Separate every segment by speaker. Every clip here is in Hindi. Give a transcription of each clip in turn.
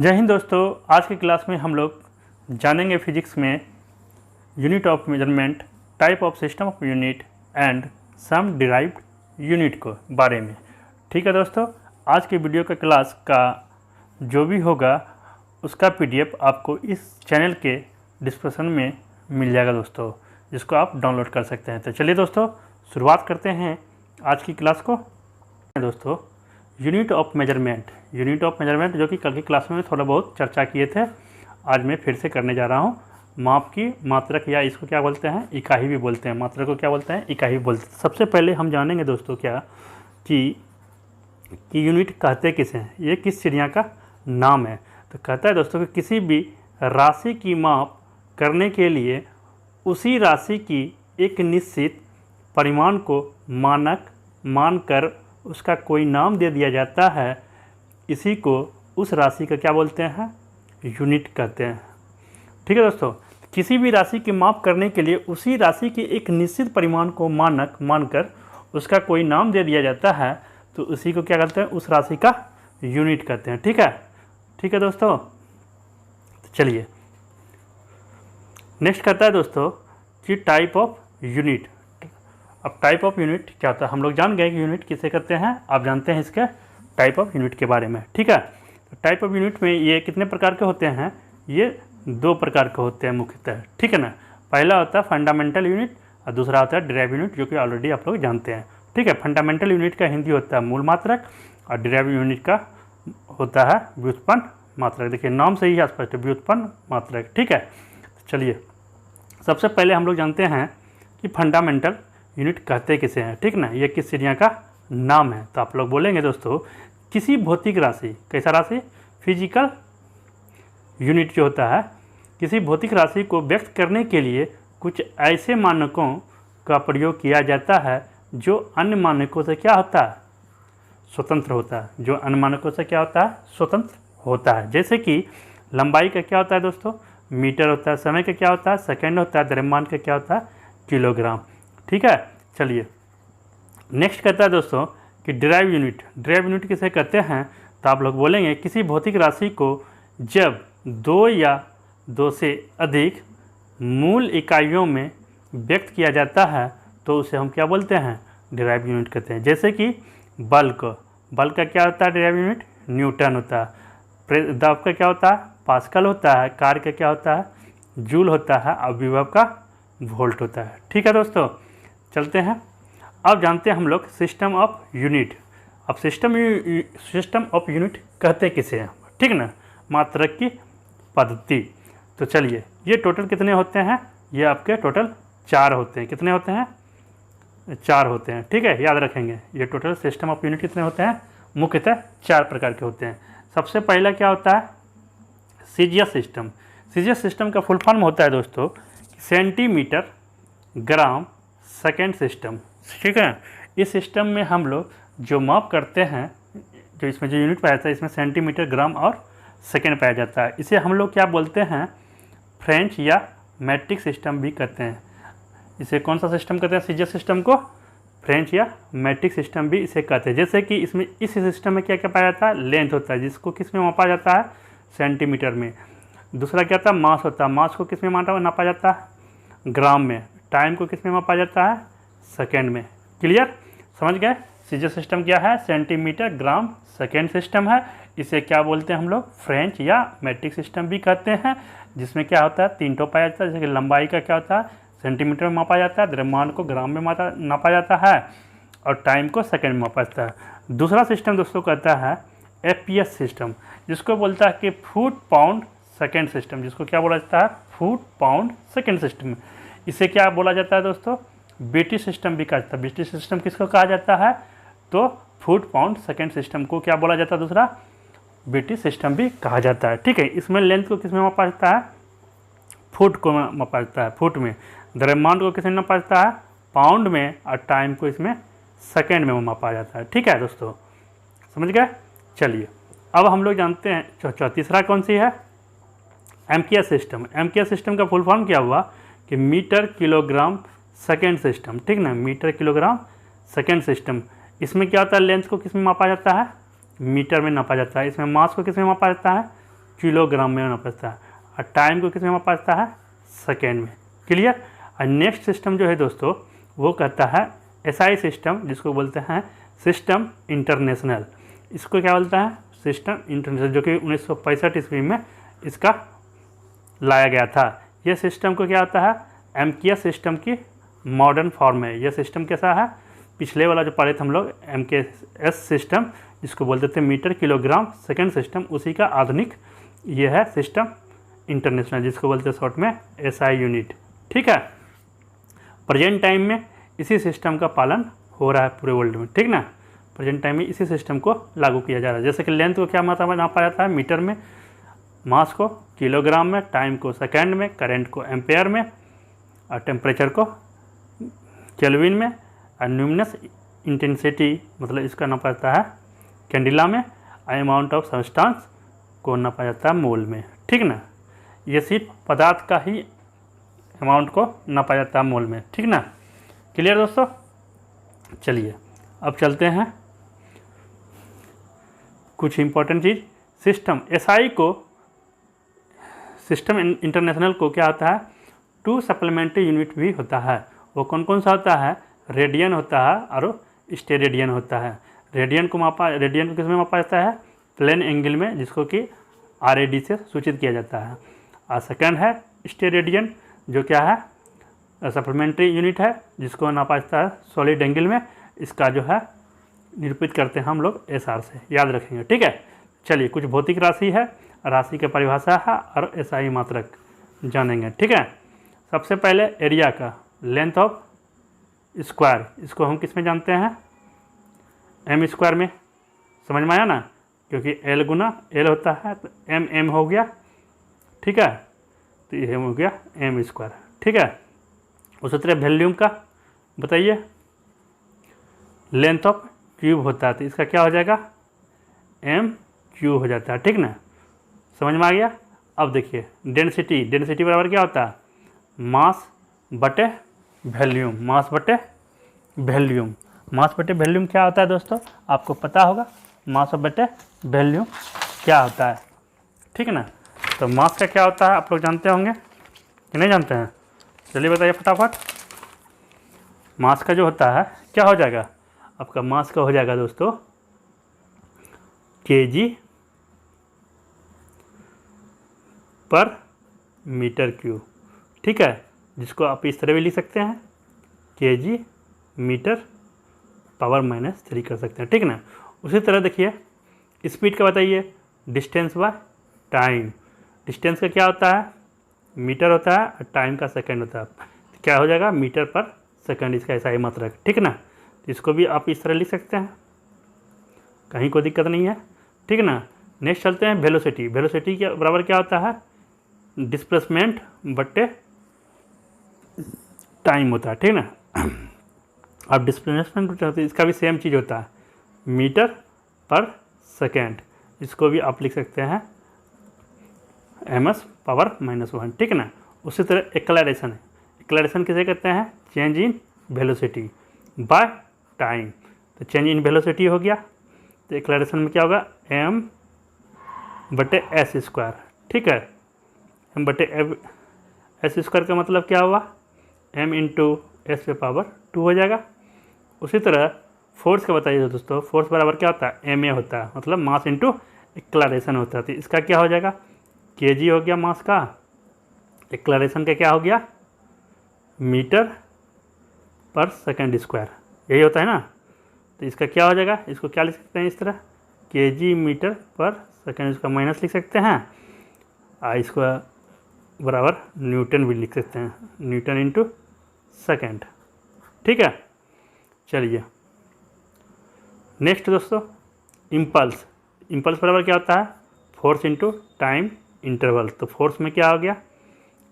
Speaker 1: जय हिंद दोस्तों। आज की क्लास में हम लोग जानेंगे फिजिक्स में unit of measurement, type of system of unit and some derived unit को बारे में। ठीक है दोस्तों, आज के वीडियो का क्लास का जो भी होगा उसका पीडीएफ आपको इस चैनल के डिस्क्रिप्शन में मिल जाएगा दोस्तों, जिसको आप डाउनलोड कर सकते हैं। तो चलिए दोस्तों शुरुआत करते हैं आज की क्लास को। दोस्तों यूनिट ऑफ मेजरमेंट जो कि कल की क्लास में थोड़ा बहुत चर्चा किए थे, आज मैं फिर से करने जा रहा हूँ। माप की मात्रक या इसको क्या बोलते हैं, इकाई भी बोलते हैं। मात्रक को क्या बोलते हैं, इकाई भी बोलते हैं। सबसे पहले हम जानेंगे दोस्तों क्या कि यूनिट कहते किसे हैं, ये किस चिड़िया का नाम है। तो कहता है दोस्तों कि किसी भी राशि की माप करने के लिए उसी राशि की एक निश्चित परिमाण को मानक मानकर उसका कोई नाम दे दिया जाता है, इसी को उस राशि का क्या बोलते हैं, यूनिट कहते हैं। ठीक है दोस्तों, किसी भी राशि की माप करने के लिए उसी राशि के एक निश्चित परिमाण को मानक मानकर उसका कोई नाम दे दिया जाता है, तो उसी को क्या कहते हैं, उस राशि का यूनिट कहते हैं। ठीक है दोस्तों, तो चलिए नेक्स्ट कहता है दोस्तों कि टाइप ऑफ यूनिट। अब टाइप ऑफ यूनिट क्या होता है, हम लोग जान गए कि यूनिट किसे कहते हैं, आप जानते हैं इसके टाइप ऑफ यूनिट के बारे में। ठीक है, तो टाइप ऑफ यूनिट में ये कितने प्रकार के होते हैं, ये दो प्रकार के होते हैं मुख्यतः। ठीक है ना, पहला होता है फंडामेंटल यूनिट और दूसरा होता है डिराइव यूनिट, जो कि ऑलरेडी आप लोग जानते हैं। ठीक है, फंडामेंटल यूनिट का हिंदी होता है मूल मात्रक और डिराइव यूनिट का होता है व्युत्पन्न मात्रक। देखिए नाम से ही स्पष्ट है, व्युत्पन्न मात्रक। ठीक है, तो चलिए सबसे पहले हम लोग जानते हैं कि फंडामेंटल यूनिट कहते किसे हैं। ठीक ना, ये किस चिड़िया का नाम है। तो आप लोग बोलेंगे दोस्तों किसी भौतिक राशि, कैसा राशि, फिजिकल यूनिट जो होता है, किसी भौतिक राशि को व्यक्त करने के लिए कुछ ऐसे मानकों का प्रयोग किया जाता है जो अन्य मानकों से क्या होता है, स्वतंत्र होता है। जो अन्य मानकों से क्या होता है, स्वतंत्र होता है। जैसे कि लंबाई का क्या होता है दोस्तों, मीटर होता है। समय का क्या होता है, सेकेंड होता है। द्रव्यमान का क्या होता है, किलोग्राम। ठीक है, चलिए नेक्स्ट कहता है दोस्तों कि डिराइव यूनिट किसे कहते हैं। तो आप लोग बोलेंगे किसी भौतिक राशि को जब दो या दो से अधिक मूल इकाइयों में व्यक्त किया जाता है तो उसे हम क्या बोलते हैं, डिराइव यूनिट कहते हैं। जैसे कि बल का क्या होता है, डिराइव यूनिट न्यूटन होता है। दाब का क्या होता है, पास्कल होता है। कार्य का क्या होता है, जूल होता है। और विभव का वोल्ट होता है। ठीक है दोस्तों, चलते हैं। अब जानते हैं हम लोग सिस्टम ऑफ यूनिट। अब सिस्टम ऑफ यूनिट कहते किसे हैं, ठीक ना, मात्रक की पद्धति। तो चलिए ये टोटल कितने होते हैं, ये आपके टोटल 4 होते हैं। कितने होते हैं, 4 होते हैं। ठीक है, याद रखेंगे ये टोटल सिस्टम ऑफ यूनिट कितने होते हैं, मुख्यतः 4 प्रकार के होते हैं। सबसे पहला क्या होता है, सीजीएस सिस्टम का फुल फॉर्म होता है दोस्तों सेंटीमीटर ग्राम सेकेंड सिस्टम। ठीक है, इस सिस्टम में हम लोग जो माप करते हैं, जो इसमें जो यूनिट पाया जाता है, इसमें सेंटीमीटर ग्राम और सेकेंड पाया जाता है। इसे हम लोग क्या बोलते हैं, फ्रेंच या मैट्रिक सिस्टम भी कहते हैं। इसे कौन सा सिस्टम कहते हैं, सीजीएस सिस्टम को फ्रेंच या मैट्रिक सिस्टम भी इसे कहते हैं। जैसे कि इसमें इस सिस्टम में क्या क्या पाया जाता है, लेंथ होता है, जिसको किस में मापा जाता है, सेंटीमीटर में। दूसरा क्या होता है, मास होता है, मास को किस में नापा जाता है, ग्राम में। टाइम को किस में मापा जाता है, सेकेंड में। क्लियर, समझ गए। सीजीएस सिस्टम क्या है, सेंटीमीटर ग्राम सेकेंड सिस्टम है। इसे क्या बोलते हैं हम लोग, फ्रेंच या मैट्रिक सिस्टम भी कहते हैं। जिसमें क्या होता है, 3 टो पाया जाता है। जैसे कि लंबाई का क्या होता है, सेंटीमीटर में मापा जाता है। द्रव्यमान को ग्राम में नापा जाता है और टाइम को सेकेंड में मापा जाता है। दूसरा सिस्टम दोस्तों कहता है एफपीएस सिस्टम, जिसको बोलता है कि फुट पाउंड सेकेंड सिस्टम, जिसको क्या बोला जाता है, फुट पाउंड सेकेंड सिस्टम। इसे क्या बोला जाता है दोस्तों, बीटी सिस्टम भी कहा जाता है। बीटी सिस्टम किसको कहा जाता है, तो फुट पाउंड सेकेंड सिस्टम को क्या बोला जाता है, दूसरा बीटी सिस्टम भी कहा जाता है। ठीक है, इसमें लेंथ को किस में मापा जाता है, फुट को मापा जाता है, फुट में। द्रव्यमान को किस में मापा जाता है, पाउंड में। और टाइम को इसमें सेकेंड में मापा जाता है। ठीक है दोस्तों, समझ गए। चलिए अब हम लोग जानते हैं तीसरा कौन सी है, एमकेएस सिस्टम। एमकेएस सिस्टम का फुल फॉर्म क्या हुआ कि मीटर किलोग्राम सेकेंड सिस्टम। ठीक ना, मीटर किलोग्राम सेकेंड सिस्टम। इसमें क्या होता है, लेंथ को किस में मापा जाता है, मीटर में नापा जाता है। इसमें मास को किस में मापा जाता है, किलोग्राम में नापता है, और टाइम को किस में नापता है, सेकेंड में। क्लियर। और नेक्स्ट सिस्टम जो है दोस्तों वो कहता है एसआई सिस्टम, जिसको बोलते हैं सिस्टम इंटरनेशनल। इसको क्या बोलता है, सिस्टम इंटरनेशनल, जो कि 1965 ईस्वी में इसका लाया गया था। यह सिस्टम को क्या होता है, एमकेएस सिस्टम की मॉडर्न फॉर्म है। यह सिस्टम कैसा है, पिछले वाला जो पढ़े थे हम लोग एमकेएस सिस्टम, जिसको बोलते थे मीटर किलोग्राम सेकेंड सिस्टम, उसी का आधुनिक ये है सिस्टम इंटरनेशनल, जिसको बोलते हैं शॉर्ट में एसआई यूनिट। ठीक है। प्रेजेंट टाइम में इसी सिस्टम का पालन हो रहा है पूरे वर्ल्ड में। ठीक ना। प्रेजेंट टाइम में इसी सिस्टम को लागू किया जा रहा है। जैसे कि लेंथ को क्या मात्रा में नापा जाता है, मीटर में, मास को किलोग्राम में, टाइम को सेकेंड में, करंट को एम्पेयर में, और टेम्परेचर को केल्विन में, और ल्यूमिनस इंटेंसिटी मतलब इसका नापा जाता है कैंडिला में, अमाउंट ऑफ सब्सटेंस को नापा जाता है मोल में। ठीक ना। ये सिर्फ पदार्थ का ही अमाउंट को नापा जाता है मोल में। ठीक ना। क्लियर दोस्तों। चलिए अब चलते हैं कुछ इंपॉर्टेंट चीज़। सिस्टम एसआई को, सिस्टम इंटरनेशनल को क्या होता है, 2 सप्लीमेंट्री यूनिट भी होता है। वो कौन कौन सा होता है, रेडियन होता है और स्टेरेडियन होता है। रेडियन को किस में मापा जाता है, प्लेन एंगल में, जिसको कि RAD से सूचित किया जाता है। और सेकंड है स्टेरेडियन, जो क्या है सप्लीमेंट्री यूनिट है, जिसको नापा जाता है सॉलिड एंगल में। इसका जो है निरूपित करते हैं हम लोग SR से, याद रखेंगे। ठीक है। चलिए कुछ भौतिक राशि है, राशि की परिभाषा है और एसआई मात्रक जानेंगे। ठीक है। सबसे पहले एरिया का, लेंथ ऑफ स्क्वायर, इसको हम किस में जानते हैं, एम स्क्वायर में। समझ में आया ना, क्योंकि L गुना L होता है तो M हो गया। ठीक है। तो ये हो गया एम स्क्वायर। ठीक है। उसी तरह वॉल्यूम का बताइए, लेंथ ऑफ क्यूब होता है तो इसका क्या हो जाएगा, M³ हो जाता है। ठीक ना। समझ में आ गया। अब देखिए डेंसिटी, डेंसिटी बराबर क्या होता है, मास बटे वॉल्यूम, मास बटे वॉल्यूम। मास बटे वॉल्यूम क्या होता है दोस्तों, आपको पता होगा मास बटे वॉल्यूम क्या होता है। ठीक है ना। तो मास का क्या होता है आप लोग जानते होंगे कि नहीं जानते हैं, चलिए बताइए फटाफट। मास का जो होता है क्या हो जाएगा, आपका मास का हो जाएगा दोस्तों kg पर मीटर क्यूब। ठीक है। जिसको आप इस तरह भी लिख सकते हैं, kg मीटर पावर -3 कर सकते हैं। ठीक ना। उसी तरह देखिए स्पीड का बताइए, डिस्टेंस बाय टाइम। डिस्टेंस का क्या होता है, मीटर होता है, और टाइम का सेकंड होता है। तो क्या हो जाएगा, मीटर पर सेकंड, इसका ऐसा ही मात्रक। ठीक ना। तो इसको भी आप इस तरह लिख सकते हैं, कहीं कोई दिक्कत नहीं है। ठीक ना। नेक्स्ट चलते हैं वेलोसिटी। वेलोसिटी के बराबर क्या होता है, डिस्प्लेसमेंट बट्टे टाइम होता है। ठीक ना। अब डिस्प्लेसमेंट इसका भी सेम चीज़ होता है, मीटर पर सेकेंड। इसको भी आप लिख सकते हैं ms पावर -1। ठीक है ना। उसी तरह एक्सेलरेशन है, एक्सेलरेशन किसे कहते हैं, change in velocity by time. तो चेंज इन वेलोसिटी हो गया, तो एक्सेलरेशन में क्या होगा, m बटे s स्क्वायर। ठीक है। m बटे s स्क्वायर का मतलब क्या हुआ, m इंटू s पे पावर 2 हो जाएगा। उसी तरह फोर्स का बताइए दोस्तों, फोर्स बराबर क्या होता है, ma होता है, मतलब मास इंटू एक्सेलरेशन होता है। तो इसका क्या हो जाएगा, kg हो गया मास का, एक्सेलरेशन का क्या हो गया, मीटर पर सेकंड स्क्वायर, यही होता है ना। तो इसका क्या हो जाएगा, इसको क्या लिख सकते हैं इस तरह, kg मीटर पर सेकंड, इसका माइनस लिख सकते हैं, और इसको बराबर न्यूटन भी लिख सकते हैं, न्यूटन इंटू सेकेंड। ठीक है। चलिए नेक्स्ट दोस्तों, इम्पल्स। इम्पल्स बराबर क्या होता है, फोर्स इंटू टाइम इंटरवल। तो फोर्स में क्या हो गया,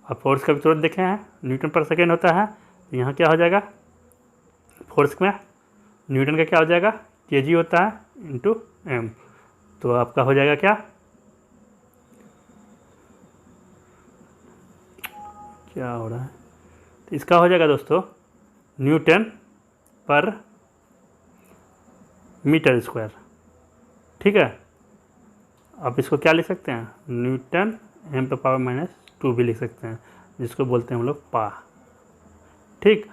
Speaker 1: अब फोर्स का भी तुरंत देखे हैं, न्यूटन पर सेकेंड होता है। तो यहाँ क्या हो जाएगा, फोर्स में न्यूटन का क्या हो जाएगा, kg होता है इंटू m। तो आपका हो जाएगा क्या, क्या हो रहा है, तो इसका हो जाएगा दोस्तों न्यूटन पर मीटर स्क्वायर। ठीक है। आप इसको क्या लिख सकते हैं, न्यूटन m⁻⁻² भी लिख सकते हैं, जिसको बोलते हैं हम लोग पा। ठीक,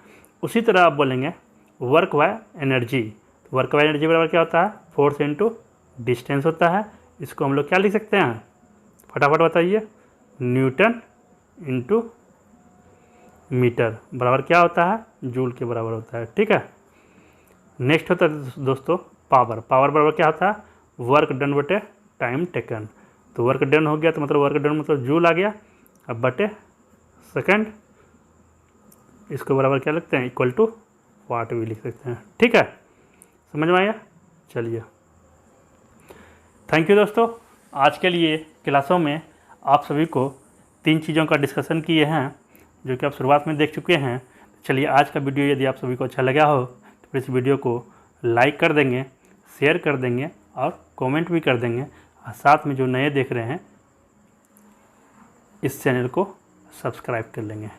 Speaker 1: उसी तरह आप बोलेंगे work by energy. Work by energy बराबर क्या होता है, फोर्स इनटू डिस्टेंस होता है। इसको हम लोग क्या लिख सकते हैं, फटाफट बताइए, न्यूटन इनटू मीटर बराबर क्या होता है, जूल के बराबर होता है। ठीक है, नेक्स्ट होता है दोस्तों पावर। पावर बराबर क्या होता है, वर्क डन बटे टाइम टेकन। तो वर्क डन हो गया तो मतलब वर्क डन मतलब जूल आ गया, अब बटे सेकंड, इसको बराबर क्या लिखते हैं, इक्वल टू वाट भी लिख सकते हैं। ठीक है, समझ में आया। चलिए, थैंक यू दोस्तों। आज के लिए क्लासों में आप सभी को 3 चीज़ों का डिस्कशन किए हैं जो कि आप शुरुआत में देख चुके हैं। चलिए, आज का वीडियो यदि आप सभी को अच्छा लगा हो तो फिर इस वीडियो को लाइक कर देंगे, शेयर कर देंगे और कमेंट भी कर देंगे। और साथ में जो नए देख रहे हैं इस चैनल को सब्सक्राइब कर लेंगे।